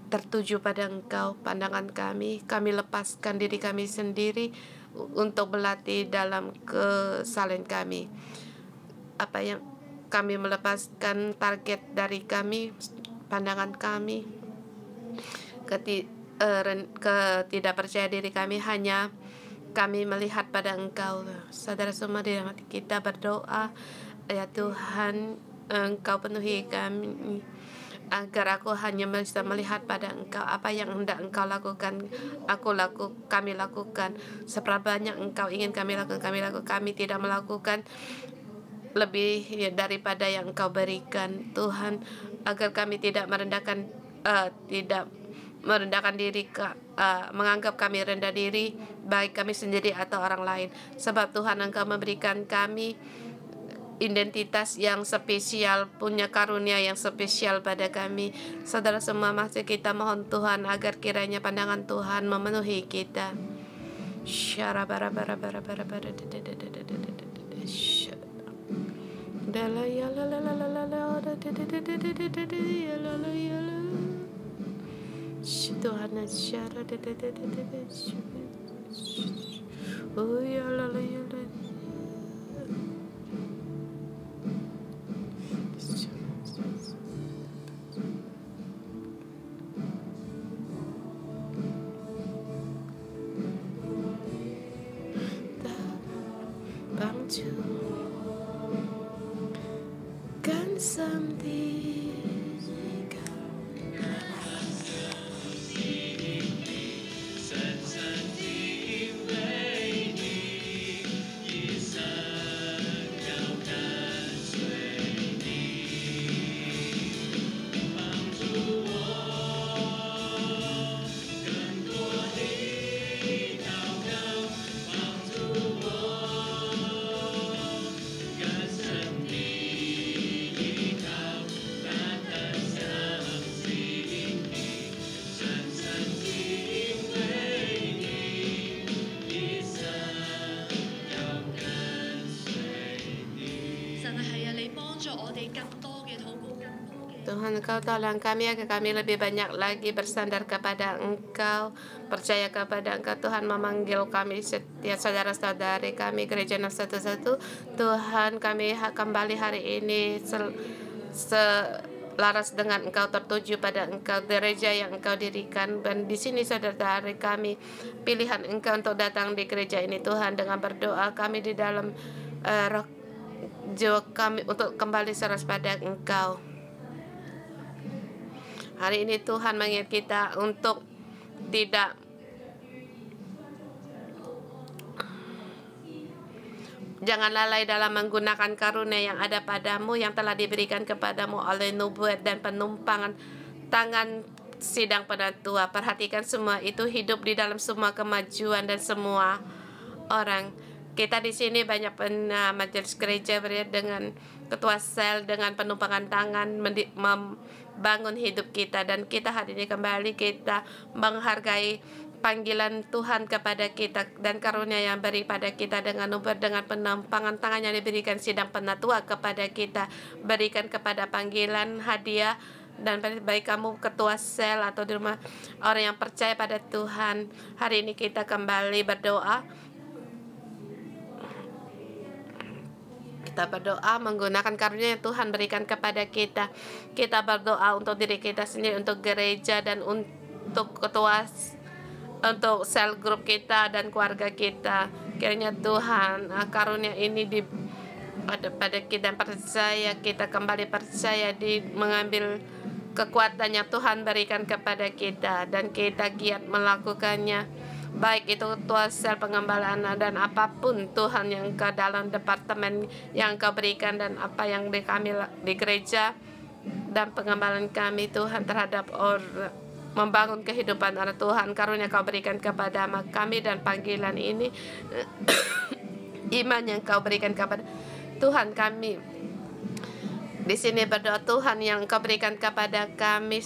tertuju pada Engkau. Pandangan kami lepaskan diri kami sendiri untuk berlatih dalam kesalahan kami. Apa yang kami melepaskan target dari kami, pandangan kami, tidak percaya diri kami, hanya kami melihat pada Engkau. Saudara semua, di dalam hati kita berdoa, ya Tuhan, Engkau penuhi kami agar aku hanya bisa melihat pada Engkau, apa yang hendak Engkau lakukan, kami lakukan. Seberapa banyak Engkau ingin kami lakukan, kami tidak melakukan lebih daripada yang Engkau berikan, Tuhan, agar kami tidak merendahkan diri, menganggap kami rendah diri, baik kami sendiri atau orang lain. Sebab Tuhan, Engkau memberikan kami identitas yang spesial, punya karunia yang spesial pada kami. Saudara semua, masih kita mohon Tuhan agar kiranya pandangan Tuhan memenuhi kita. Kan Tuhan, Engkau tolong kami agar kami lebih banyak lagi bersandar kepada Engkau, percaya kepada Engkau. Tuhan, memanggil kami setiap saudara-saudari kami gereja 611. Tuhan, kami kembali hari ini selaras dengan Engkau, tertuju pada Engkau, gereja yang Engkau dirikan. Dan di sini saudara-saudari kami, pilihan Engkau untuk datang di gereja ini. Tuhan, dengan berdoa kami di dalam roh jiwa kami untuk kembali selaras pada Engkau. Hari ini Tuhan mengingat kita untuk tidak jangan lalai dalam menggunakan karunia yang ada padamu, yang telah diberikan kepadamu oleh nubuat dan penumpangan tangan sidang penatua. Perhatikan semua itu hidup di dalam semua kemajuan dan semua orang. Kita di sini banyak majelis gereja dengan ketua sel, dengan penumpangan tangan membangun hidup kita, dan kita hari ini kembali kita menghargai panggilan Tuhan kepada kita dan karunia yang beri pada kita dengan nubuat, dengan penumpangan tangan yang diberikan sidang penatua kepada kita, berikan kepada panggilan hadiah. Dan baik kamu ketua sel atau di rumah orang yang percaya pada Tuhan, hari ini kita kembali berdoa. Kita berdoa menggunakan karunia yang Tuhan berikan kepada kita. Kita berdoa untuk diri kita sendiri, untuk gereja, dan untuk ketua, untuk sel grup kita dan keluarga kita. Kiranya Tuhan, karunia ini pada kita, dan percaya kita kembali percaya di mengambil kekuatan yang Tuhan berikan kepada kita, dan kita giat melakukannya. Baik itu ketua sel pengembalaan dan apapun Tuhan yang ke dalam departemen yang Kau berikan, dan apa yang kami di gereja dan pengembalaan kami Tuhan terhadap orang, membangun kehidupan anak Tuhan, karunia Kau berikan kepada kami dan panggilan ini iman yang Kau berikan kepada Tuhan. Kami di sini berdoa Tuhan, yang Kau berikan kepada kami,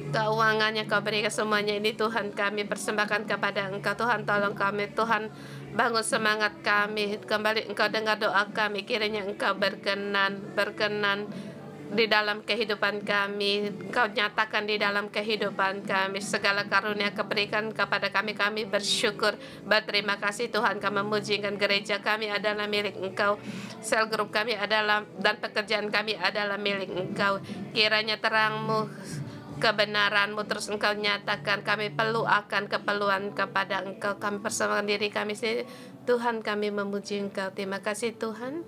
keuangan yang Kau berikan, semuanya ini Tuhan kami persembahkan kepada Engkau. Tuhan, tolong kami, Tuhan, bangun semangat kami kembali. Engkau dengar doa kami, kiranya Engkau berkenan di dalam kehidupan kami. Engkau nyatakan di dalam kehidupan kami segala karunia Kau berikan kepada kami. Kami bersyukur, berterima kasih Tuhan. Kami memujikan gereja kami adalah milik Engkau, sel grup kami adalah, dan pekerjaan kami adalah milik Engkau. Kiranya terang-Mu, kebenaran-Mu terus Engkau nyatakan. Kami perlu akan keperluan kepada Engkau. Kami persembahkan diri kami sendiri Tuhan. Kami memuji Engkau. Terima kasih Tuhan.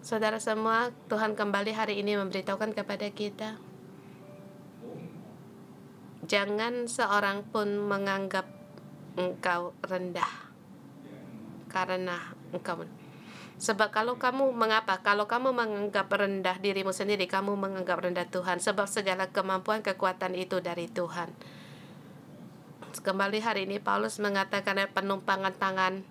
Saudara semua, Tuhan kembali hari ini memberitahukan kepada kita Jangan seorang pun menganggap engkau rendah karena engkau. Sebab kalau kamu menganggap rendah dirimu sendiri, kamu menganggap rendah Tuhan. Sebab segala kemampuan, kekuatan itu dari Tuhan. Kembali hari ini Paulus mengatakan penumpangan tangan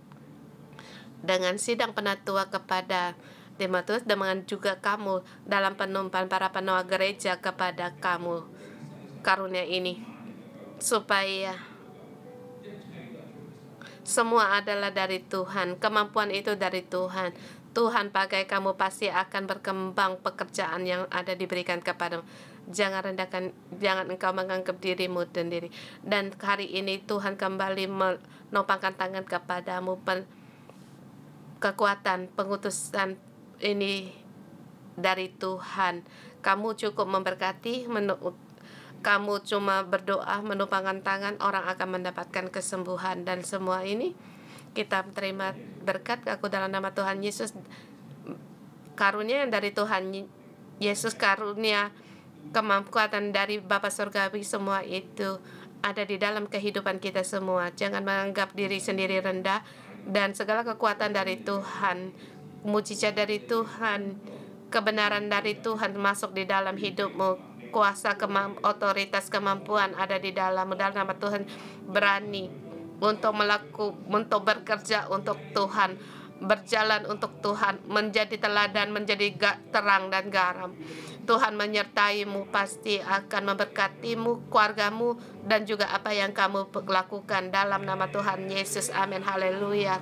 dengan sidang penatua kepada Timotius, dengan juga kamu dalam penumpangan para penatua gereja kepada kamu karunia ini, supaya semua adalah dari Tuhan. Kemampuan itu dari Tuhan. Tuhan pakai kamu, pasti akan berkembang pekerjaan yang ada diberikan kepadamu. Jangan engkau menganggap dirimu sendiri. Dan hari ini Tuhan kembali menopangkan tangan kepadamu. Kekuatan pengutusan ini dari Tuhan. Kamu cukup memberkati, kamu cuma berdoa, menopangkan tangan, orang akan mendapatkan kesembuhan. Dan semua ini kita terima berkat aku dalam nama Tuhan Yesus. Karunia yang dari Tuhan Yesus, karunia kemampuan dari Bapa Surgawi, semua itu ada di dalam kehidupan kita semua. Jangan menganggap diri sendiri rendah, dan segala kekuatan dari Tuhan, mujizat dari Tuhan, kebenaran dari Tuhan masuk di dalam hidupmu. Kuasa, otoritas, kemampuan ada di dalam nama Tuhan. Berani untuk bekerja untuk Tuhan, berjalan untuk Tuhan, menjadi teladan, menjadi terang dan garam. Tuhan menyertaimu, pasti akan memberkatimu, keluargamu, dan juga apa yang kamu lakukan dalam nama Tuhan Yesus. Amin. Haleluya.